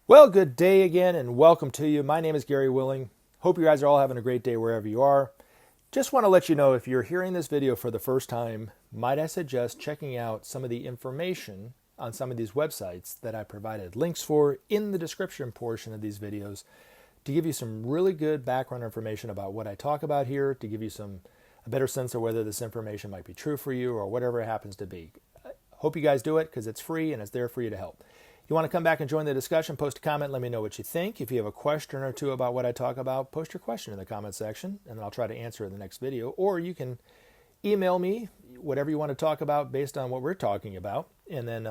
Well, good day again and welcome to you. My name is Gary Willing. Hope you guys are all having a great day wherever you are. Just want to let you know, if you're hearing this video for the first time, might I suggest checking out some of the information on some of these websites that I provided links for in the description portion of these videos to give you some really good background information about what I talk about here, to give you a better sense of whether this information might be true for you or whatever it happens to be. I hope you guys do it because it's free and it's there for you to help. You want to come back and join the discussion, post a comment, let me know what you think. If you have a question or two about what I talk about, post your question in the comment section, and then I'll try to answer it in the next video. Or you can email me whatever you want to talk about based on what we're talking about. And then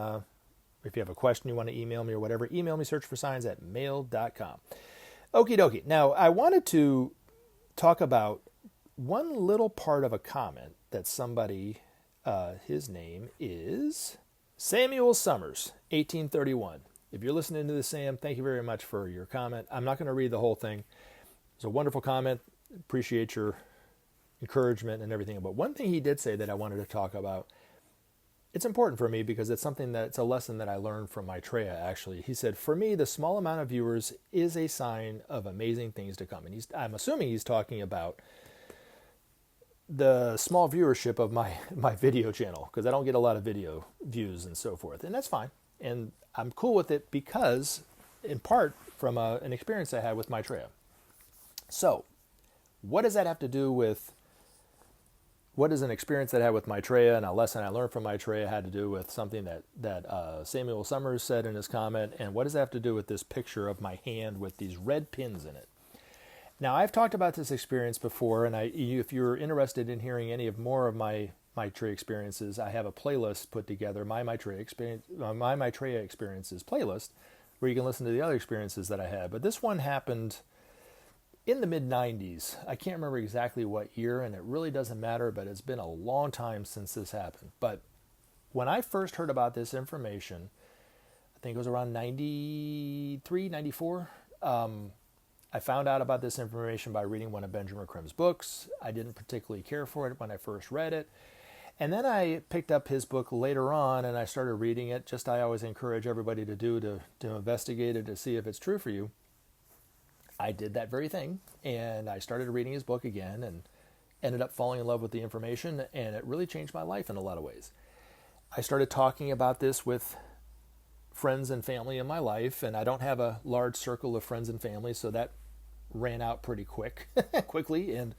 if you have a question you want to email me or whatever, email me searchforsigns@mail.com. Okie dokie. Now, I wanted to talk about one little part of a comment that somebody, his name is Samuel Summers, 1831. If you're listening to this, Sam, thank you very much for your comment. I'm not going to read the whole thing. It's a wonderful comment. Appreciate your encouragement and everything. But one thing he did say that I wanted to talk about, it's important for me because it's a lesson that I learned from Maitreya, actually. He said, for me, the small amount of viewers is a sign of amazing things to come. And I'm assuming he's talking about the small viewership of my video channel, because I don't get a lot of video views and so forth, and that's fine, and I'm cool with it because, in part, from an experience I had with Maitreya. So, what does that have to do with, what is an experience that I had with Maitreya and a lesson I learned from Maitreya had to do with something that Samuel Summers said in his comment, and what does that have to do with this picture of my hand with these red pins in it? Now, I've talked about this experience before, and if you're interested in hearing any more of my Maitreya experiences, I have a playlist put together, my Maitreya experiences playlist, where you can listen to the other experiences that I had. But this one happened in the mid-90s. I can't remember exactly what year, and it really doesn't matter, but it's been a long time since this happened. But when I first heard about this information, I think it was around 93, 94, I found out about this information by reading one of Benjamin Creme's books. I didn't particularly care for it when I first read it. And then I picked up his book later on and I started reading it, just I always encourage everybody to do, to investigate it, to see if it's true for you. I did that very thing, and I started reading his book again and ended up falling in love with the information, and it really changed my life in a lot of ways. I started talking about this with friends and family in my life, and I don't have a large circle of friends and family, so that ran out pretty quickly, and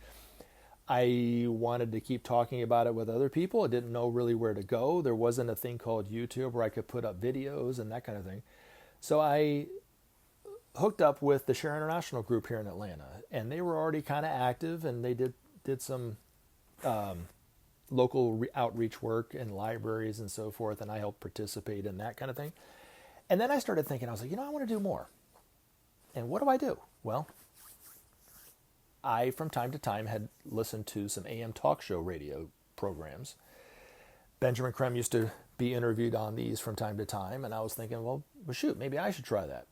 I wanted to keep talking about it with other people. I didn't know really where to go. There wasn't a thing called YouTube where I could put up videos and that kind of thing. So I hooked up with the Share International group here in Atlanta, and they were already kind of active, and they did some local outreach work in libraries and so forth, and I helped participate in that kind of thing. And then I started thinking, I was like, I want to do more. And what do I do? Well, I, from time to time, had listened to some AM talk show radio programs. Benjamin Crème used to be interviewed on these from time to time, and I was thinking, well, shoot, maybe I should try that.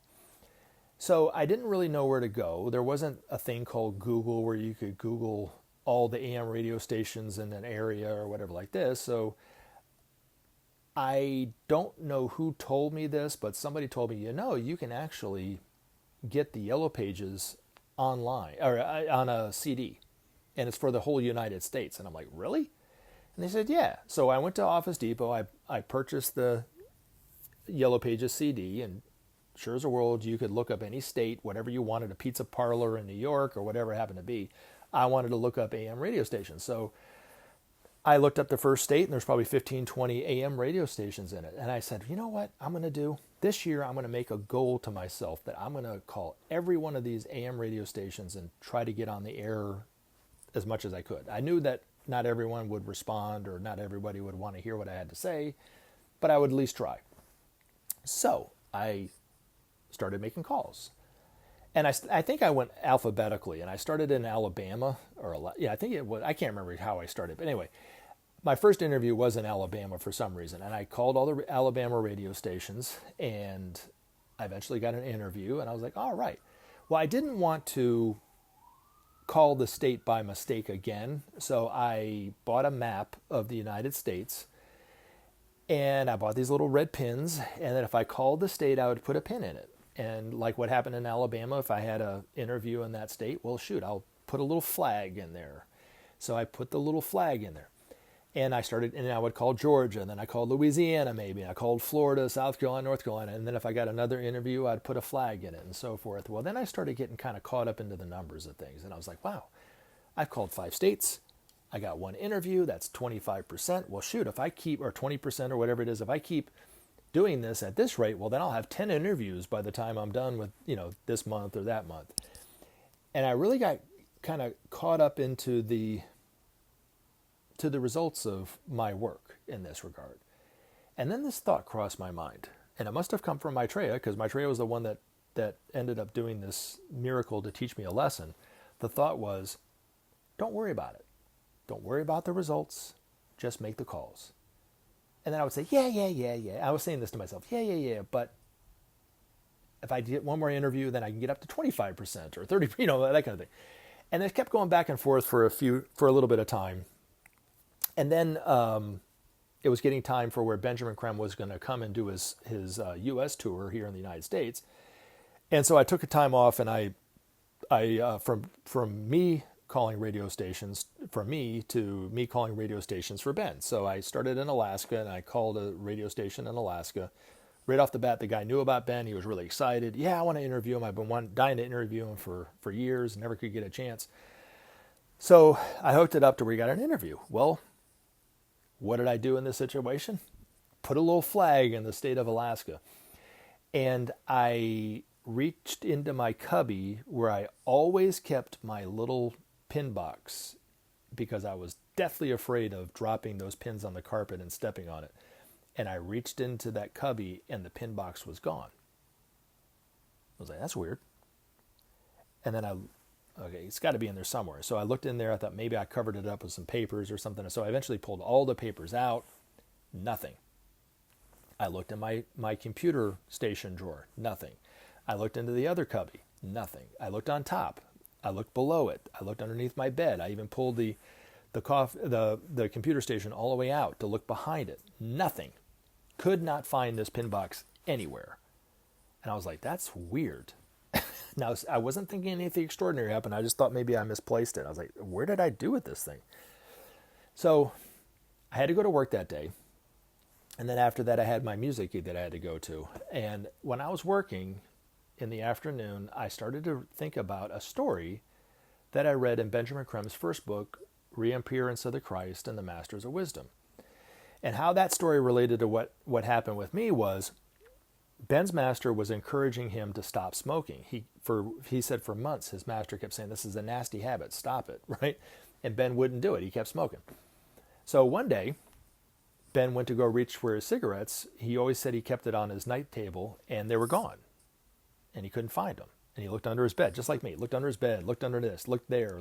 So I didn't really know where to go. There wasn't a thing called Google where you could Google all the AM radio stations in an area or whatever like this. So I don't know who told me this, but somebody told me, you can actually get the Yellow Pages online or on a CD, and it's for the whole United States. And I'm like, really? And they said, yeah. So I went to Office Depot. I purchased the Yellow Pages CD, and sure as a world, you could look up any state, whatever you wanted, a pizza parlor in New York or whatever it happened to be. I wanted to look up AM radio stations. So I looked up the first state, and there's probably 15, 20 AM radio stations in it. And I said, you know what I'm going to do? This year, I'm going to make a goal to myself that I'm going to call every one of these AM radio stations and try to get on the air as much as I could. I knew that not everyone would respond or not everybody would want to hear what I had to say, but I would at least try. So I started making calls. And I think I went alphabetically, and I started in Alabama, I think it was, I can't remember how I started, but anyway, my first interview was in Alabama for some reason, and I called all the Alabama radio stations, and I eventually got an interview, and I was like, all right. Well, I didn't want to call the state by mistake again, so I bought a map of the United States, and I bought these little red pins, and then if I called the state, I would put a pin in it. And like what happened in Alabama, if I had an interview in that state, well, shoot, I'll put a little flag in there. So I put the little flag in there. And I would call Georgia, and then I called Louisiana maybe, and I called Florida, South Carolina, North Carolina, and then if I got another interview, I'd put a flag in it and so forth. Well, then I started getting kind of caught up into the numbers of things, and I was like, wow, I've called 5 states, I got 1 interview, that's 25%. Well, shoot, if I keep, or 20% or whatever it is, if I keep doing this at this rate, well, then I'll have 10 interviews by the time I'm done with, this month or that month. And I really got kind of caught up into the results of my work in this regard. And then this thought crossed my mind, and it must have come from Maitreya, because Maitreya was the one that ended up doing this miracle to teach me a lesson. The thought was, don't worry about it. Don't worry about the results. Just make the calls. And then I would say, yeah. I was saying this to myself, yeah. But if I get one more interview, then I can get up to 25% or 30%, that kind of thing. And it kept going back and forth for a little bit of time. And then it was getting time for where Benjamin Creme was going to come and do his U.S. tour here in the United States. And so I took a time off, and I from me calling radio stations for me to me calling radio stations for Ben. So I started in Alaska, and I called a radio station in Alaska. Right off the bat, the guy knew about Ben. He was really excited. Yeah, I want to interview him. I've been dying to interview him for years, never could get a chance. So I hooked it up to where we got an interview. Well, what did I do in this situation? Put a little flag in the state of Alaska. And I reached into my cubby where I always kept my little pin box, because I was deathly afraid of dropping those pins on the carpet and stepping on it. And I reached into that cubby, and the pin box was gone. I was like, that's weird. And then okay, it's got to be in there somewhere. So I looked in there. I thought maybe I covered it up with some papers or something. So I eventually pulled all the papers out. Nothing. I looked in my computer station drawer. Nothing. I looked into the other cubby. Nothing. I looked on top. I looked below it. I looked underneath my bed. I even pulled the computer station all the way out to look behind it. Nothing. Could not find this pin box anywhere. And I was like, that's weird. Now, I wasn't thinking anything extraordinary happened. I just thought maybe I misplaced it. I was like, where did I do with this thing? So I had to go to work that day. And then after that, I had my music that I had to go to. And when I was working in the afternoon, I started to think about a story that I read in Benjamin Creme's first book, Reappearance of the Christ and the Masters of Wisdom. And how that story related to what happened with me was, Ben's master was encouraging him to stop smoking. He said for months his master kept saying, this is a nasty habit, stop it, right? And Ben wouldn't do it. He kept smoking. So one day, Ben went to go reach for his cigarettes. He always said he kept it on his night table, and they were gone. And he couldn't find them. And he looked under his bed, just like me. Looked under his bed, looked under this, looked there,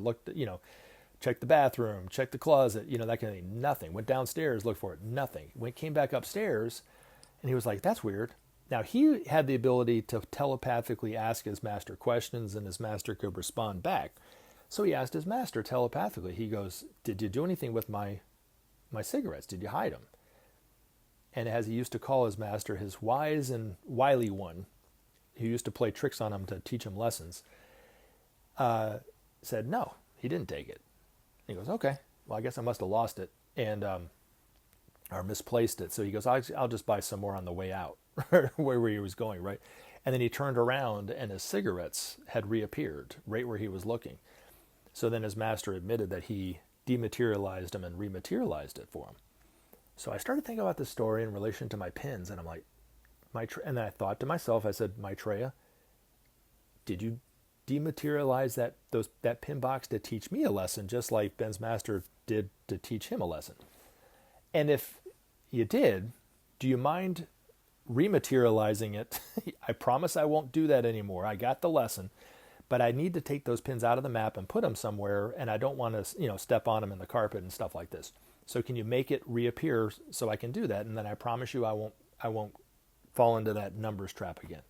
checked the bathroom, checked the closet, that kind of thing. Nothing. Went downstairs, looked for it. Nothing. Came back upstairs, and he was like, that's weird. Now, he had the ability to telepathically ask his master questions, and his master could respond back. So he asked his master telepathically. He goes, did you do anything with my cigarettes? Did you hide them? And as he used to call his master, his wise and wily one, who used to play tricks on him to teach him lessons, said, no, he didn't take it. He goes, okay, well, I guess I must have lost it or misplaced it. So he goes, I'll just buy some more on the way out, where he was going, right? And then he turned around, and his cigarettes had reappeared right where he was looking. So then his master admitted that he dematerialized them and rematerialized it for him. So I started thinking about this story in relation to my pins, and I'm like, and then I thought to myself, I said, Maitreya, did you dematerialize that pin box to teach me a lesson, just like Ben's master did to teach him a lesson? And if you did, do you mind rematerializing it? I promise I won't do that anymore. I got the lesson, but I need to take those pins out of the map and put them somewhere, and I don't want to, step on them in the carpet and stuff like this. So can you make it reappear so I can do that? And then I promise you I won't fall into that numbers trap again.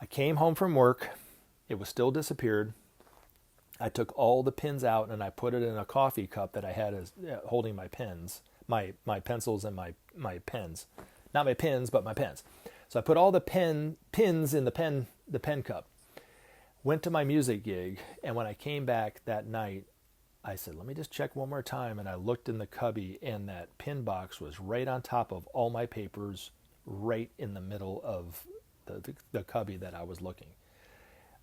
I came home from work. It was still disappeared. I took all the pins out, and I put it in a coffee cup that I had as holding my pens, my pencils and my pens. Not my pins, but my pens. So I put all the pins in the pen cup, went to my music gig, and when I came back that night, I said, let me just check one more time. And I looked in the cubby, and that pin box was right on top of all my papers, right in the middle of the cubby that I was looking.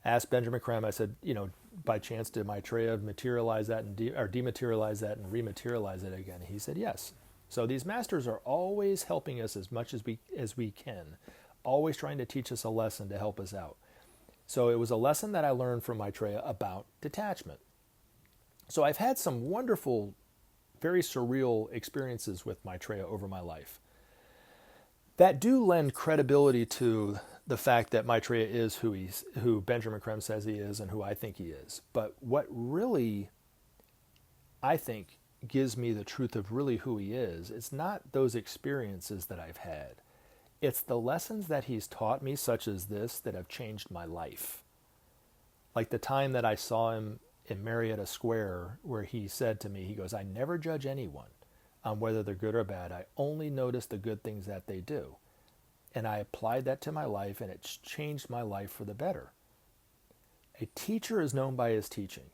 Asked Benjamin Crème, I said, by chance did Maitreya materialize that or dematerialize that and rematerialize it again? He said yes. So these masters are always helping us as much as we can, always trying to teach us a lesson to help us out. So it was a lesson that I learned from Maitreya about detachment. So I've had some wonderful, very surreal experiences with Maitreya over my life that do lend credibility to the fact that Maitreya is who Benjamin Crème says he is and who I think he is. But what really, I think, gives me the truth of really who he is, it's not those experiences that I've had. It's the lessons that he's taught me, such as this, that have changed my life. Like the time that I saw him in Marietta Square, where he said to me, he goes, I never judge anyone on whether they're good or bad. I only notice the good things that they do. And I applied that to my life, and it's changed my life for the better. A teacher is known by his teaching.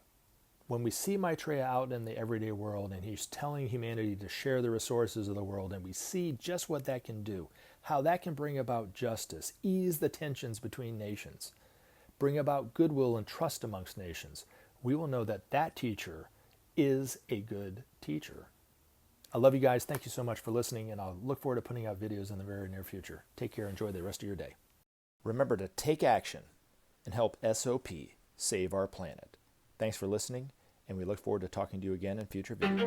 When we see Maitreya out in the everyday world, and he's telling humanity to share the resources of the world, and we see just what that can do, how that can bring about justice, ease the tensions between nations, bring about goodwill and trust amongst nations, we will know that that teacher is a good teacher. I love you guys. Thank you so much for listening, and I'll look forward to putting out videos in the very near future. Take care. Enjoy the rest of your day. Remember to take action and help SOP save our planet. Thanks for listening, and we look forward to talking to you again in future videos.